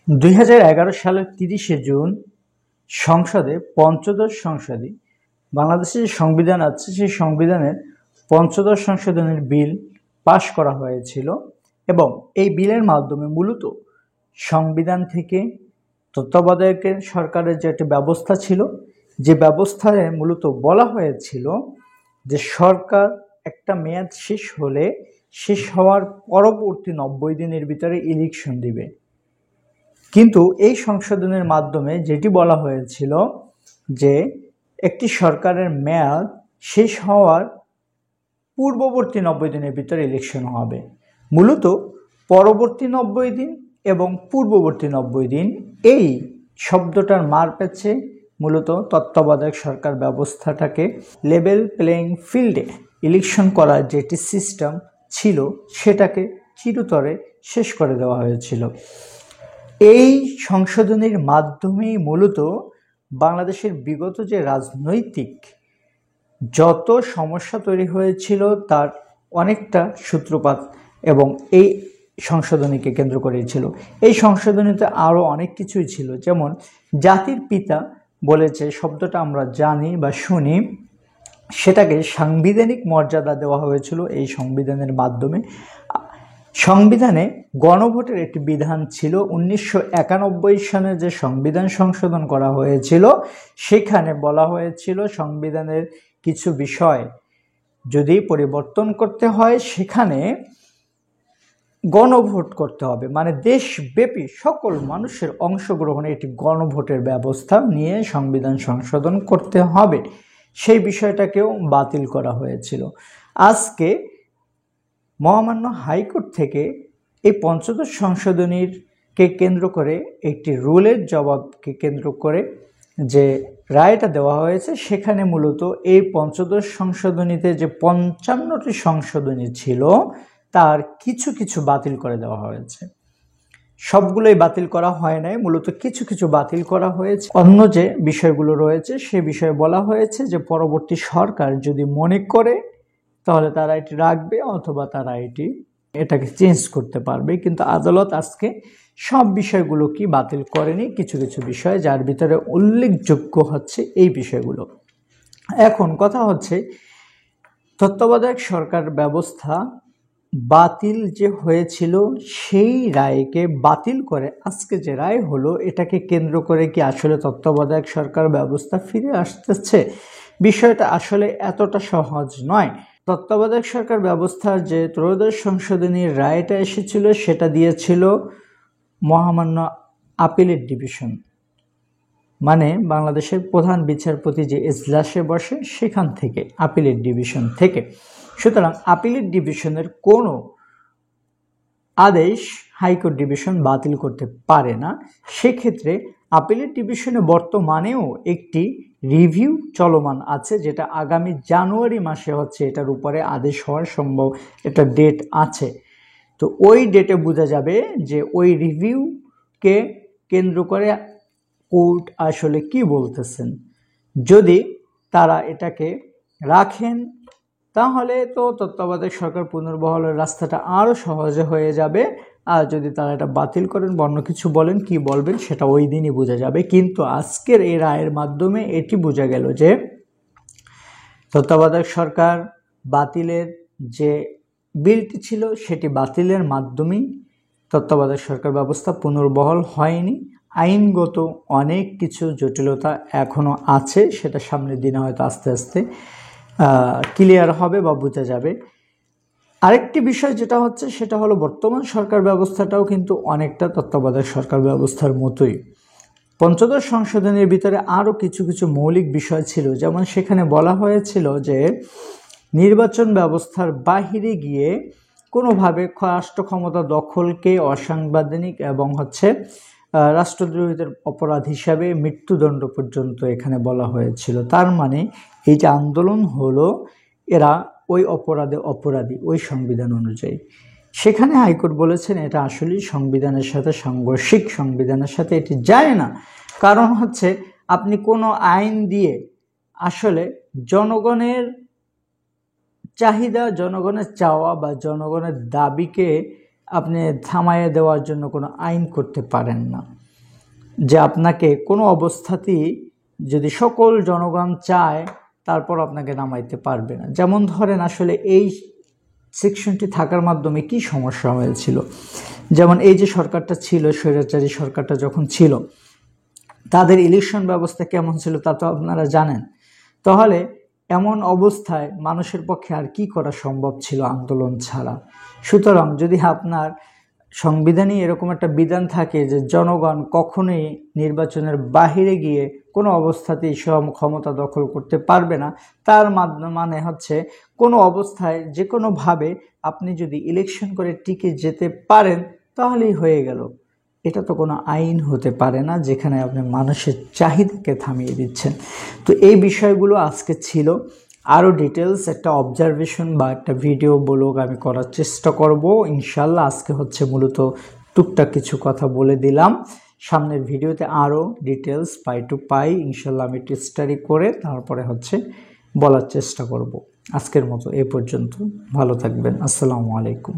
2011 সালের 30শে জুন সংসদে পঞ্চদশ সংসদে বাংলাদেশের যে সংবিধান আছে সেই সংবিধানের পঞ্চদশ সংশোধনের বিল পাশ করা হয়েছিল এবং এই বিলের মাধ্যমে মূলত সংবিধান থেকে তত্ত্বাবধায়কের সরকারের যে একটা ব্যবস্থা ছিল, যে ব্যবস্থায় মূলত বলা হয়েছিল যে সরকার একটা মেয়াদ শেষ হলে শেষ হওয়ার পরবর্তী 90 দিনের ভিতরে ইলেকশন দিবে। কিন্তু এই সংশোধনের মাধ্যমে যেটি বলা হয়েছিল যে একটি সরকারের মেয়াদ শেষ হওয়ার পূর্ববর্তী 90 দিনের ভিতরে ইলেকশন হবে। মূলত পরবর্তী 90 দিন এবং পূর্ববর্তী 90 দিন এই শব্দটার মার পেছে মূলত তত্ত্বাবধায়ক সরকার ব্যবস্থাটাকে লেভেল প্লেইং ফিল্ডে ইলেকশন করার যেটি সিস্টেম ছিল সেটাকে চিরতরে শেষ করে দেওয়া হয়েছিল। এই সংশোধনীর মাধ্যমেই মূলত বাংলাদেশের বিগত যে রাজনৈতিক যত সমস্যা তৈরি হয়েছিল তার অনেকটা সূত্রপাত এবং এই সংশোধনীকে কেন্দ্র করেই ছিল। এই সংশোধনীতে আরও অনেক কিছুই ছিল, যেমন জাতির পিতা বলেছে শব্দটা আমরা জানি বা শুনি, সেটাকে সাংবিধানিক মর্যাদা দেওয়া হয়েছিল এই সংবিধানের মাধ্যমে। সংবিধানে গণভোটের একটি বিধান ছিল। 1991 সালে যে সংবিধান সংশোধন করা হয়েছিল সেখানে বলা হয়েছিল সংবিধানের কিছু বিষয় যদি পরিবর্তন করতে হয় সেখানে গণভোট করতে হবে, মানে দেশব্যাপী সকল মানুষের অংশগ্রহণে একটি গণভোটের ব্যবস্থা নিয়ে সংবিধান সংশোধন করতে হবে। সেই বিষয়টাকেও বাতিল করা হয়েছিল। আজকে মহামান্য হাইকোর্ট থেকে এই পঞ্চদশ সংশোধনীকে কেন্দ্র করে একটি রুলের জবাবকে কেন্দ্র করে যে রায়টা দেওয়া হয়েছে সেখানে মূলত এই পঞ্চদশ সংশোধনীতে যে 55টি সংশোধনী ছিল তার কিছু কিছু বাতিল করে দেওয়া হয়েছে। সবগুলোই বাতিল করা হয় নাই, মূলত কিছু কিছু বাতিল করা হয়েছে। অন্য যে বিষয়গুলো রয়েছে সে বিষয়ে বলা হয়েছে যে পরবর্তী সরকার যদি মনে করে তাহলে তারা এটি রাখবে অথবা তারা এটাকে চেঞ্জ করতে পারবে। কিন্তু আদালত আজকে সব বিষয়গুলো কি বাতিল করেনি, কিছু কিছু বিষয় যার ভিতরে উল্লেখযোগ্য হচ্ছে এই বিষয়গুলো। এখন কথা হচ্ছে তত্ত্বাবধায়ক সরকার ব্যবস্থা বাতিল যে হয়েছিল সেই রায়কে বাতিল করে আজকে যে রায় হলো এটাকে কেন্দ্র করে কি আসলে তত্ত্বাবধায়ক সরকার ব্যবস্থা ফিরে আসতেছে? বিষয়টা আসলে এতটা সহজ নয়। তত্ত্বাবধায়ক সরকার ব্যবস্থার যে ত্রয়োদশ সংশোধনীর রায়টা এসেছিল সেটা দিয়েছিল মহামান্য আপিলেট ডিভিশন, মানে বাংলাদেশের প্রধান বিচারপতি যে এজলাসে বসে সেখান থেকে, আপিলেট ডিভিশন থেকে। সুতরাং আপিলেট ডিভিশনের কোনো আদেশ হাইকোর্ট ডিভিশন বাতিল করতে পারে না। সেক্ষেত্রে আপিলেট ডিভিশনে বর্তমানেও একটি রিভিউ চলমান আছে, যেটা আগামী জানুয়ারি মাসে হচ্ছে এটার উপরে আদেশ হওয়ার সম্ভব একটা ডেট আছে। তো ওই ডেটে বোঝা যাবে যে ওই রিভিউকে কেন্দ্র করে কোর্ট আসলে কি বলতেছেন। যদি তারা এটাকে রাখেন তাহলে তো তত্ত্বাবধায়ক সরকার পুনর্বহালের রাস্তাটা আরও সহজে হয়ে যাবে, আর যদি তারা এটা বাতিল করেন বা অন্য কিছু বলেন কি বলবেন সেটা ওই দিনই বোঝা যাবে। কিন্তু আজকের এই রায়ের মাধ্যমে এটি বোঝা গেল যে তত্ত্বাবধায়ক সরকার বাতিলের যে বিলটি ছিল সেটি বাতিলের মাধ্যমেই তত্ত্বাবধায়ক সরকার ব্যবস্থা পুনর্বহাল হয়নি। আইনগত অনেক কিছু জটিলতা এখনও আছে, সেটা সামনের দিনে হয়তো আস্তে আস্তে ক্লিয়ার হবে বা বোঝা যাবে। আরেকটি বিষয় যেটা হচ্ছে সেটা হলো বর্তমান সরকার ব্যবস্থাটাও কিন্তু অনেকটা তত্ত্বাবধায়ক সরকার ব্যবস্থার মতোই। পঞ্চদশ সংশোধনের ভিতরে আরও কিছু কিছু মৌলিক বিষয় ছিল, যেমন সেখানে বলা হয়েছিল যে নির্বাচন ব্যবস্থার বাহিরে গিয়ে কোনোভাবে রাষ্ট্র ক্ষমতা দখলকে অসাংবিধানিক এবং রাষ্ট্রদ্রোহিতার অপরাধ হিসাবে মৃত্যুদণ্ড পর্যন্ত এখানে বলা হয়েছিল। তার মানে এই যে আন্দোলন হলো এরা ওই অপরাধে অপরাধী ওই সংবিধান অনুযায়ী। সেখানে হাইকোর্ট বলেছেন এটা আসলেই সংবিধানের সাথে সাংঘর্ষিক, সংবিধানের সাথে এটি যায় না। কারণ হচ্ছে আপনি কোনো আইন দিয়ে আসলে জনগণের চাহিদা, জনগণের চাওয়া বা জনগণের দাবিকে আপনি থামাইয়ে দেওয়ার জন্য কোনো আইন করতে পারেন না। যে আপনাকে কোনো অবস্থাতেই যদি সকল জনগণ চায় তারপর আপনাকে নামাইতে পারবে না। যেমন ধরেন আসলে এই সেকশনটি থাকার মাধ্যমে কি সমস্যা হয়েছিল, যেমন এই যে সরকারটা ছিল, স্বৈরাচারী সরকারটা যখন ছিল, তাদের ইলেকশন ব্যবস্থা কেমন ছিল তা তো আপনারা জানেন। তাহলে এমন অবস্থায় মানুষের পক্ষে আর কি করা সম্ভব ছিল আন্দোলন ছাড়া। সুতরাং যদি আপনার সংবিধানে এরকম একটা বিধান থাকে যে জনগণ কখনোই নির্বাচনের বাহিরে গিয়ে কোনো অবস্থাতেই ক্ষমতা দখল করতে পারবে না, তার মানে হচ্ছে কোনো অবস্থায় যে কোনোভাবে আপনি যদি ইলেকশন করে টিকে যেতে পারেন তাহলেই হয়ে গেল। এটা তো কোনো আইন হতে পারে না যেখানে আপনি মানুষের চাহিদাকে থামিয়ে দিচ্ছেন। তো এই বিষয়গুলো আজকে ছিল। আরও ডিটেলস একটা অবজারভেশন বা একটা ভিডিও ব্লগ আমি করার চেষ্টা করব ইনশাল্লাহ। আজকে হচ্ছে মূলত টুকটাক কিছু কথা বলে দিলাম, সামনের ভিডিওতে আরও ডিটেলস পাই টু পাই ইনশাল্লাহ আমি স্টাডি করে তারপরে হচ্ছে বলার চেষ্টা করব। আজকের মতো এ পর্যন্ত, ভালো থাকবেন, আসসালামু আলাইকুম।